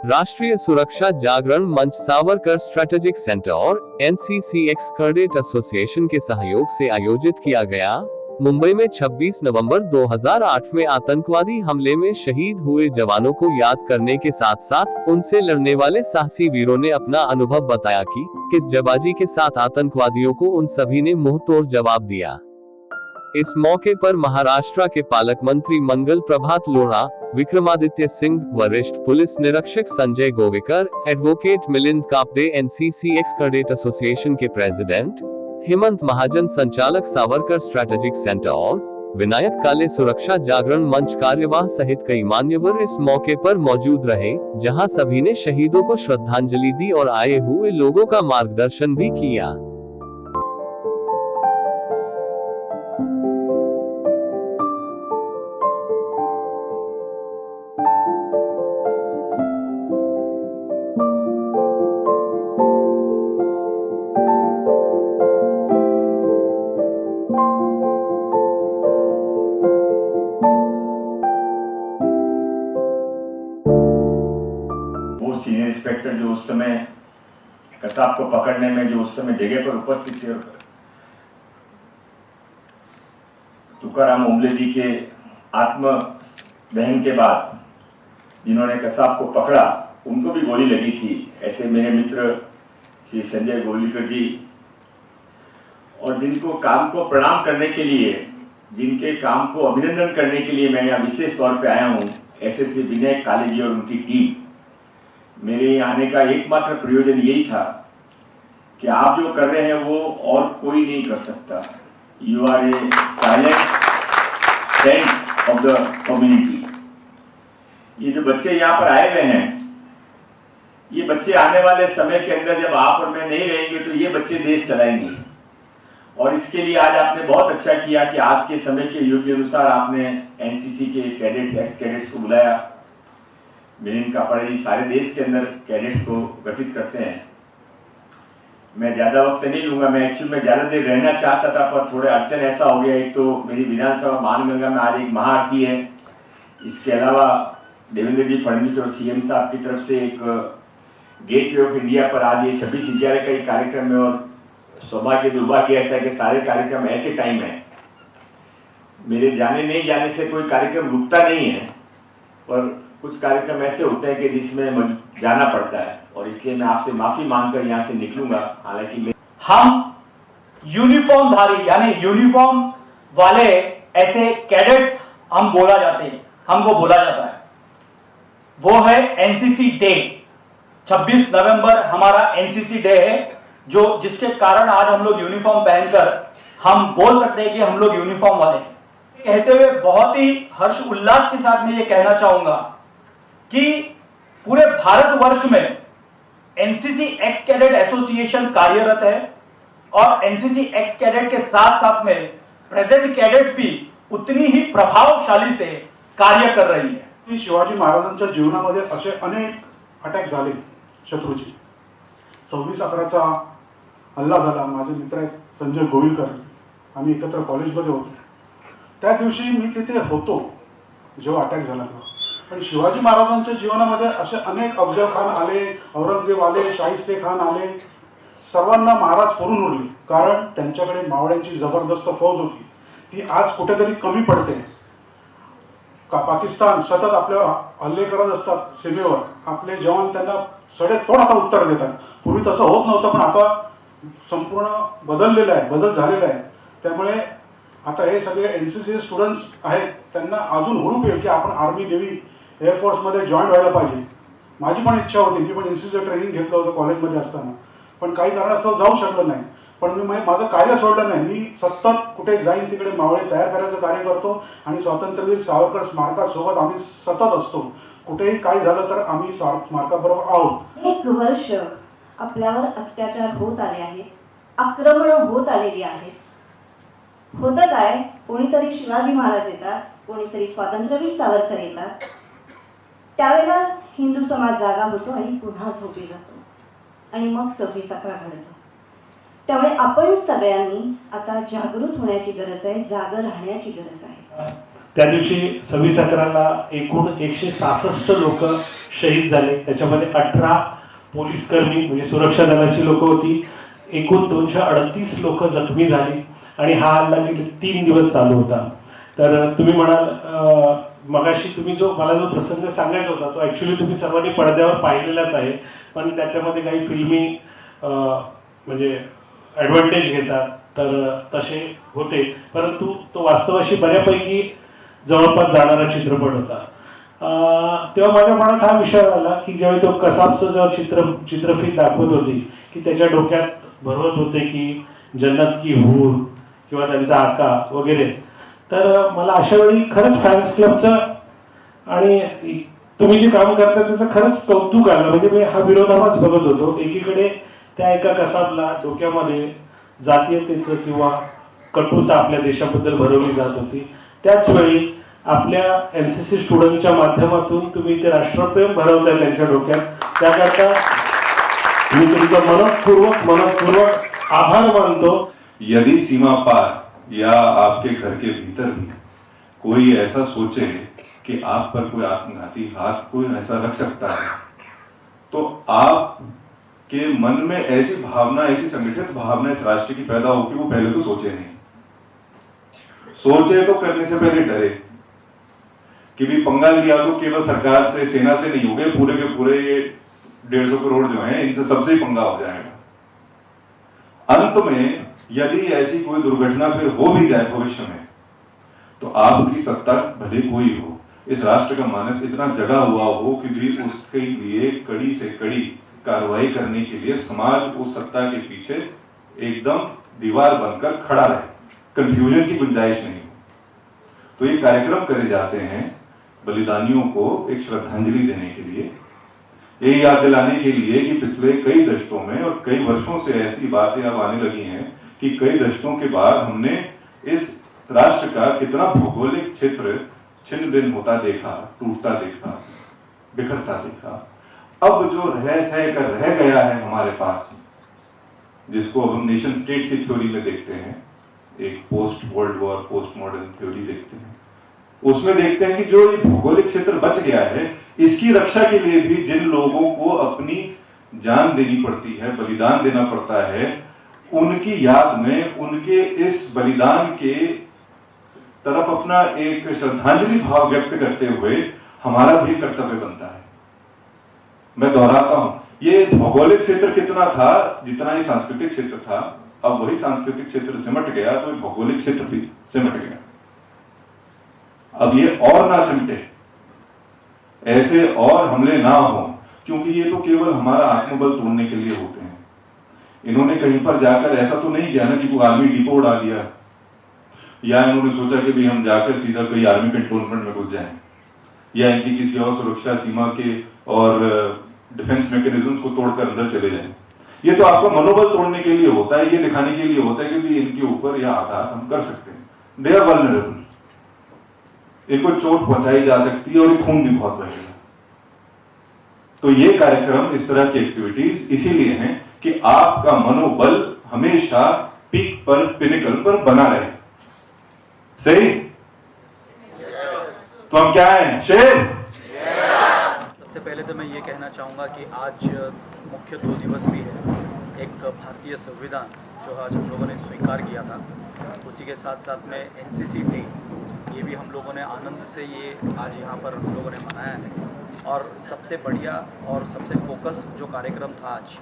राष्ट्रीय सुरक्षा जागरण मंच, सावरकर स्ट्रेटेजिक सेंटर और एनसीसी एक्स कैडेट एसोसिएशन के सहयोग से आयोजित किया गया। मुंबई में 26 नवंबर 2008 में आतंकवादी हमले में शहीद हुए जवानों को याद करने के साथ साथ उनसे लड़ने वाले साहसी वीरों ने अपना अनुभव बताया कि किस जबाजी के साथ आतंकवादियों को उन सभी ने मुंह तोड़ जवाब दिया। इस मौके पर महाराष्ट्र के पालक मंत्री मंगल प्रभात लोढ़ा, विक्रमादित्य सिंह, वरिष्ठ पुलिस निरीक्षक Sanjay Govekar, advocate Milind कापडे, NCC x cadet association के प्रेसिडेंट हेमंत महाजन, संचालक सावरकर स्ट्रेटेजिक सेंटर और विनायक काले सुरक्षा जागरण मंच कार्यवाह सहित कई मान्यवर इस मौके पर मौजूद रहे, जहां सभी ने शहीदों को श्रद्धांजलि दी और आए हुए लोगों का मार्गदर्शन भी किया। सीनियर इंस्पेक्टर जो उस समय कसाब को पकड़ने में जो उस समय जगह पर उपस्थित थे, तुकाराम ओंबले जी के आत्म दहन के बाद जिन्होंने कसाब को पकड़ा, उनको भी गोली लगी थी। ऐसे मेरे मित्र श्री संजय गोलीकर जी, और जिनको काम को प्रणाम करने के लिए, जिनके काम को अभिनंदन करने के लिए मैं यहाँ विशेष तौर पे आया हूँ, ऐसे श्री विनायक काले जी और उनकी टीम। मेरे आने का एकमात्र प्रयोजन यही था कि आप जो कर रहे हैं वो और कोई नहीं कर सकता। You are a silent friends of the community. ये जो बच्चे यहाँ पर आए हुए हैं, ये बच्चे आने वाले समय के अंदर जब आप और मैं नहीं रहेंगे तो ये बच्चे देश चलाएंगे। और इसके लिए आज आपने बहुत अच्छा किया कि आज के समय के युग के अनुसार आपने एनसीसी के कैडेट्स, एक्स कैडेट्स को बुलाया। मिलिंद कापड़े जी सारे देश के अंदर कैडेट्स को गठित करते हैं। मैं ज़्यादा वक्त नहीं लूँगा, मैं एक्चुअली में ज़्यादा देर रहना चाहता था, पर थोड़े अड़चन ऐसा हो गया। एक तो मेरी विधानसभा मानगंगा में आज एक महाआरती है, इसके अलावा देवेंद्र जी फडणवीस और सीएम साहब की तरफ से एक गेटवे ऑफ इंडिया पर आज ये 26/11 का एक कार्यक्रम है। और सौभाग्य दुर्भाग्य ऐसा है कि सारे कार्यक्रम एट ए टाइम है। मेरे जाने नहीं जाने से कोई कार्यक्रम रुकता नहीं है, पर कुछ कार्यक्रम ऐसे होते हैं कि जिसमें जाना पड़ता है, और इसलिए मैं आपसे माफी मांगकर यहाँ से निकलूंगा। हालांकि हम यूनिफॉर्म धारी यानी यूनिफॉर्म वाले ऐसे कैडेट्स हम बोला जाते हैं, हमको बोला जाता है। वो है एनसीसी डे। 26 नवंबर हमारा एनसीसी डे है, जो जिसके कारण आज हम लोग यूनिफॉर्म पहनकर हम बोल सकते हैं कि हम लोग यूनिफॉर्म वाले हैं। कहते हुए बहुत ही हर्ष उल्लास के साथ मैं ये कहना चाहूंगा कि पूरे भारतवर्ष में एनसीसी एक्स कैडेट एसोसिएशन कार्यरत है, और एनसीसी एक्स कैडेट के साथ साथ में प्रेजेंट कैडेट्स भी उतनी ही प्रभावशाली से कार्य कर रही है। शिवाजी महाराजांच्या जीवनामध्ये असे अनेक अटॅक झाले शत्रूचे। 26/11चा हल्ला झाला। माझे मित्र आहेत संजय गोविलकर, आम्ही एकत्र कॉलेजमध्ये होतो। त्या दिवशी मी तिथे होतो जेव्हा अटॅक झाला तेव्हा। पण शिवाजी महाराजांच्या जीवनामध्ये असे अनेक अफजल खान आले, औरंगजेब आले, शाहिस्ते खान आले, सर्वांना महाराज पुरून उरले, कारण त्यांच्याकडे मावळ्यांची जबरदस्त फौज होती। ती आज कुठेतरी कमी पडते। का पाकिस्तान सतत आपल्या हल्ले करत असतात सीमेवर, आपले जवान त्यांना सडेतोड आता उत्तर देतात। पूर्वी तसं होत नव्हतं, पण आता संपूर्ण बदललेलं आहे, बदल झालेला आहे। त्यामुळे आता हे सगळे एनसीसी स्टुडंट्स आहेत, त्यांना अजून हुरूप येईल की आपण आर्मी, नेव्ही, एअरफोर्समध्ये जॉईन व्हायला पाहिजे। माझी पण इच्छा होती, मी पण एनसीसीचं ट्रेनिंग घेतलं होतं कॉलेजमध्ये असताना, पण काही कारणास्तव जाऊ शकलो नाही। पण मी माझं कार्य सोडलं नाही। मी सतत कुठे जाईन तिकडे मावळे तयार करायचं कार्य करतो, आणि स्वातंत्र्यवीर सावरकर स्मारकासोबत आम्ही सतत असतो। कुठेही काय झालं तर आम्ही स्मारकाबरोबर आहोत। एक वर्ष आपल्यावर अत्याचार होत आले आहेत, आक्रमण होत आलेली आहेत। होतं काय, कोणीतरी शिवाजी महाराज येतात, कोणीतरी स्वातंत्र्यवीर सावरकर येतात, त्यावेळेला हिंदू समाज जागा होतो आणि पुन्हा झोपी जातो, आणि मग 26/11 घडतो। त्यामुळे आपण सगळ्यांनी आता जागृत होण्याची गरज आहे, जाग राहण्याची गरज आहे। त्या दिवशी 26/11ला एकूण 166 लोक शहीद झाले. त्याच्यामध्ये 18 पोलीस कर्मी म्हणजे सुरक्षा दलाची लोक होती. एकूण 238 लोक जखमी झाली आणि हा हल्ला गेले 3 दिवस चालू होता. तर तुम्ही म्हणाल मगाशी तुम्ही मला जो प्रसंग सांगायचा होता तो ॲक्च्युली तुम्ही सर्वांनी पडद्यावर पाहिलेलाच आहे, पण त्याच्यामध्ये काही फिल्मी म्हणजे ॲडव्हान्टेज घेतात तर तसे होते, परंतु तो वास्तवाशी बऱ्यापैकी जवळपास जाणारा चित्रपट होता. तेव्हा माझ्या मनात हा विचार आला की ज्यावेळी तो कसाबचं जेव्हा चित्रफित दाखवत होती की त्याच्या डोक्यात भरवत होते की जन्नत की हूर किंवा त्यांचा आका वगैरे, तर मला अशा वेळी खरंच फॅन्स क्लबचं आणि तुम्ही जे काम करता त्याचं खरंच कौतुक आलं. म्हणजे मी हा विरोधाभास बघत होतो. एकीकडे त्या एका कसाबला डोक्यामध्ये जातीयतेचं किंवा कटुता आपल्या देशाबद्दल भरवली जात होती, त्याच वेळी आपल्या NCC स्टुडंटच्या माध्यमातून तुम्ही ते राष्ट्रप्रेम भरवताय त्यांच्या डोक्यात. त्याकरता मी तुमचा मनपूर्वक आभार मानतो. यदि सीमा पार या आपके घर के भीतर भी कोई ऐसा सोचे कि आप पर कोई आत्मघाती हाथ कोई ऐसा रख सकता है, तो आप के मन में ऐसी भावना, ऐसी संगठित भावना इस राष्ट्र की पैदा हो कि वो पहले तो सोचे नहीं, सोचे तो करने से पहले डरे कि भी पंगा लिया तो केवल सरकार से, सेना से नहीं हो गए, पूरे के पूरे ये 150 करोड़ जो हैं इनसे सबसे ही पंगा हो जाएगा. अंत में यदि ऐसी कोई दुर्घटना फिर हो भी जाए भविष्य में, तो आपकी सत्ता भले कोई हो, इस राष्ट्र का मानस इतना जगा हुआ हो कि भी उसके लिए कड़ी से कड़ी कार्रवाई करने के लिए समाज उस सत्ता के पीछे एकदम दीवार बनकर खड़ा रहे, कंफ्यूजन की गुंजाइश नहीं हो. तो ये कार्यक्रम करे जाते हैं बलिदानियों को एक श्रद्धांजलि देने के लिए, ये याद दिलाने के लिए कि पिछले कई दशकों में और कई वर्षों से ऐसी बातें अब आने लगी हैं कि कई दशकों के बाद हमने इस राष्ट्र का कितना भौगोलिक क्षेत्र छिन्न भिन्न होता देखा, टूटता देखा, बिखरता देखा. अब जो रह सह कर रह गया है हमारे पास, जिसको अब हम नेशन स्टेट की थ्योरी में देखते हैं, एक post world war post modern theory देखते हैं, उसमें देखते हैं कि जो ये भौगोलिक क्षेत्र बच गया है इसकी रक्षा के लिए भी जिन लोगों को अपनी जान देनी पड़ती है, बलिदान देना पड़ता है, उनकी याद में उनके इस बलिदान के तरफ अपना एक श्रद्धांजलि भाव व्यक्त करते हुए हमारा भी कर्तव्य बनता है. मैं दोहराता हूं, ये भौगोलिक क्षेत्र कितना था जितना ही सांस्कृतिक क्षेत्र था, अब वही सांस्कृतिक क्षेत्र सिमट गया तो भौगोलिक क्षेत्र भी सिमट गया. अब ये और ना सिमटे, ऐसे और हमले ना हो, क्योंकि ये तो केवल हमारा आत्मबल तोड़ने के लिए होते हैं. इन्होंने कहीं पर जाकर ऐसा तो नहीं किया ना कि कोई आर्मी डिपो उड़ा दिया, या इन्होंने सोचा कि भी हम जाकर सीधा कोई आर्मी कंटोनमेंट में घुस जाएं, या इनकी किसी और सुरक्षा सीमा के और डिफेंस मैकेनिज्म्स को तोड़कर अंदर चले जाएं. ये तो आपका मनोबल तोड़ने के लिए होता है, ये दिखाने के लिए होता है कि भी इनके ऊपर यह आघात हम कर सकते हैं. दे आर वल्नरेबल, इनको चोट पहुंचाई जा सकती है और खून भी बहुत बहेगा. तो ये कार्यक्रम, इस तरह की एक्टिविटीज इसीलिए हैं कि आपका मनोबल हमेशा पीक पर, पिनिकल पर बना रहे. सही? तो हम क्या हैं? शेर. सबसे पहले तो मैं ये कहना चाहूँगा कि आज मुख्य 2 दिवस भी है. एक भारतीय संविधान जो आज हम लोगों ने स्वीकार किया था, उसी के साथ साथ में NCC डे, ये भी हम लोगों ने आनंद से ये आज यहाँ पर हम लोगों ने मनाया है. और सबसे बढ़िया और सबसे फोकस जो कार्यक्रम था आज,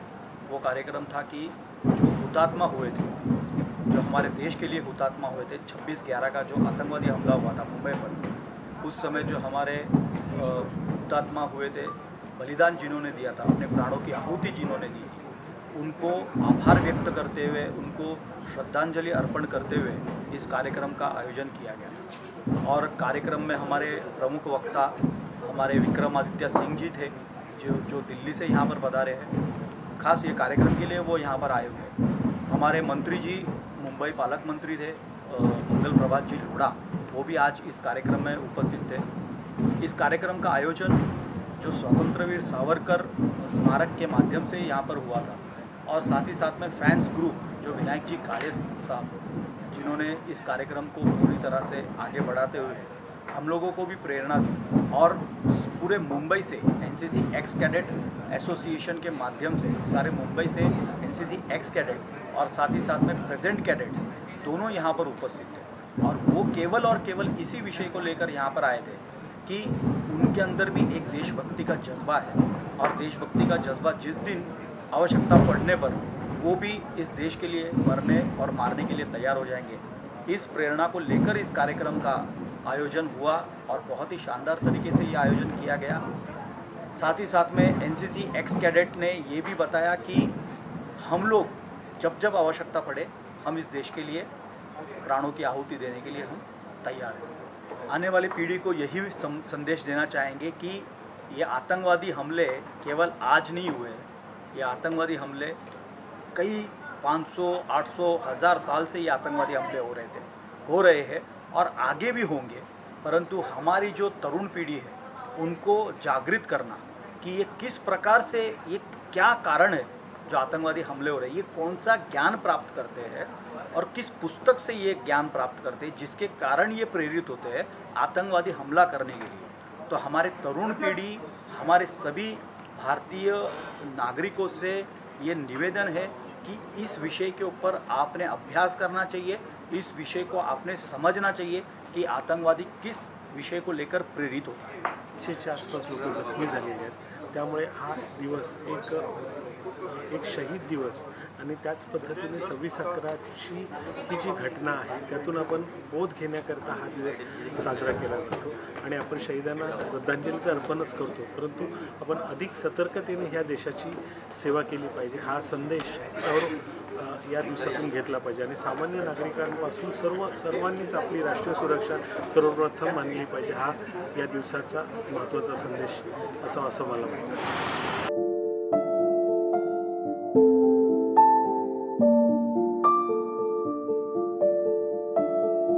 वो कार्यक्रम था कि जो हुतात्मा हुए थे, जो हमारे देश के लिए हुतात्मा हुए थे, 26/11 का जो आतंकवादी हमला हुआ था मुंबई पर, उस समय जो हमारे हुतात्मा हुए थे, बलिदान जिन्होंने दिया था, अपने प्राणों की आहुति जिन्होंने दी थी, उनको आभार व्यक्त करते हुए, उनको श्रद्धांजलि अर्पण करते हुए इस कार्यक्रम का आयोजन किया गया. और कार्यक्रम में हमारे प्रमुख वक्ता हमारे विक्रमादित्य सिंह जी थे, जो दिल्ली से यहाँ पर पधारे हैं. खास ये कार्यक्रम के लिए वो यहाँ पर आए हुए. हमारे मंत्री जी, मुंबई पालक मंत्री थे मंगल प्रभात जी लोढ़ा, वो भी आज इस कार्यक्रम में उपस्थित थे. इस कार्यक्रम का आयोजन जो स्वतंत्रवीर सावरकर स्मारक के माध्यम से यहाँ पर हुआ था, और साथ ही साथ में फैंस ग्रुप जो विनायक जी काले साहब, जिन्होंने इस कार्यक्रम को पूरी तरह से आगे बढ़ाते हुए हम लोगों को भी प्रेरणा दी और पूरे मुंबई से एनसीसी एक्स कैडेट एसोसिएशन के माध्यम से सारे मुंबई से एनसीसी एक्स कैडेट और साथ ही साथ में प्रेजेंट कैडेट्स दोनों यहाँ पर उपस्थित थे और वो केवल और केवल इसी विषय को लेकर यहाँ पर आए थे कि उनके अंदर भी एक देशभक्ति का जज्बा है और देशभक्ति का जज्बा जिस दिन आवश्यकता पड़ने पर वो भी इस देश के लिए मरने और मारने के लिए तैयार हो जाएंगे। इस प्रेरणा को लेकर इस कार्यक्रम का आयोजन हुआ और बहुत ही शानदार तरीके से ये आयोजन किया गया। साथ ही साथ में एनसीसी एक्स कैडेट ने ये भी बताया कि हम लोग जब जब आवश्यकता पड़े हम इस देश के लिए प्राणों की आहुति देने के लिए हम तैयार हैं। आने वाली पीढ़ी को यही संदेश देना चाहेंगे कि ये आतंकवादी हमले केवल आज नहीं हुए, ये आतंकवादी हमले कई 500, 800, 1000 साल से ये आतंकवादी हमले हो रहे हैं और आगे भी होंगे। परंतु हमारी जो तरुण पीढ़ी है उनको जागृत करना कि ये किस प्रकार से, ये क्या कारण है जो आतंकवादी हमले हो रहे हैं, ये कौन सा ज्ञान प्राप्त करते हैं और किस पुस्तक से ये ज्ञान प्राप्त करते हैं जिसके कारण ये प्रेरित होते हैं आतंकवादी हमला करने के लिए। तो हमारे तरुण पीढ़ी, हमारे सभी भारतीय नागरिकों से ये निवेदन है कि इस विषय के ऊपर आपने अभ्यास करना चाहिए, इस विषय को आपने समझना चाहिए कि आतंकवादी किस विषय को लेकर प्रेरित होता है। 100च्या आसपास लोक जखमी झालेले आहेत, त्यामुळे हा दिवस एक शहीद दिवस आणि त्याच पद्धतीने 26/11ची ही जी घटना आहे त्यातून आपण बोध घेण्याकरता हा दिवस साजरा केला जातो आणि आपण शहीदांना श्रद्धांजली तर अर्पणच करतो, परंतु आपण अधिक सतर्कतेने ह्या देशाची सेवा केली पाहिजे हा संदेश या दिवसातून घेतला पाहिजे आणि सामान्य नागरिकांपासून सर्वांनीच आपली राष्ट्रीय सुरक्षा सर्वप्रथम मानली पाहिजे हा या दिवसाचा महत्त्वाचा संदेश असं मला वाटतं।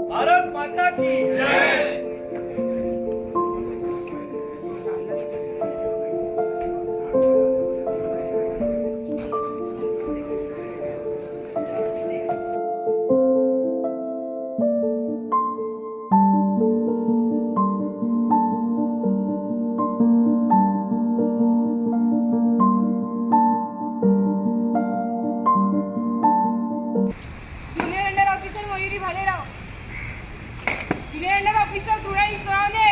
भारत माता की जय। Junior under officer Mayuri Bhalerao, junior under officer Krina इसरावने,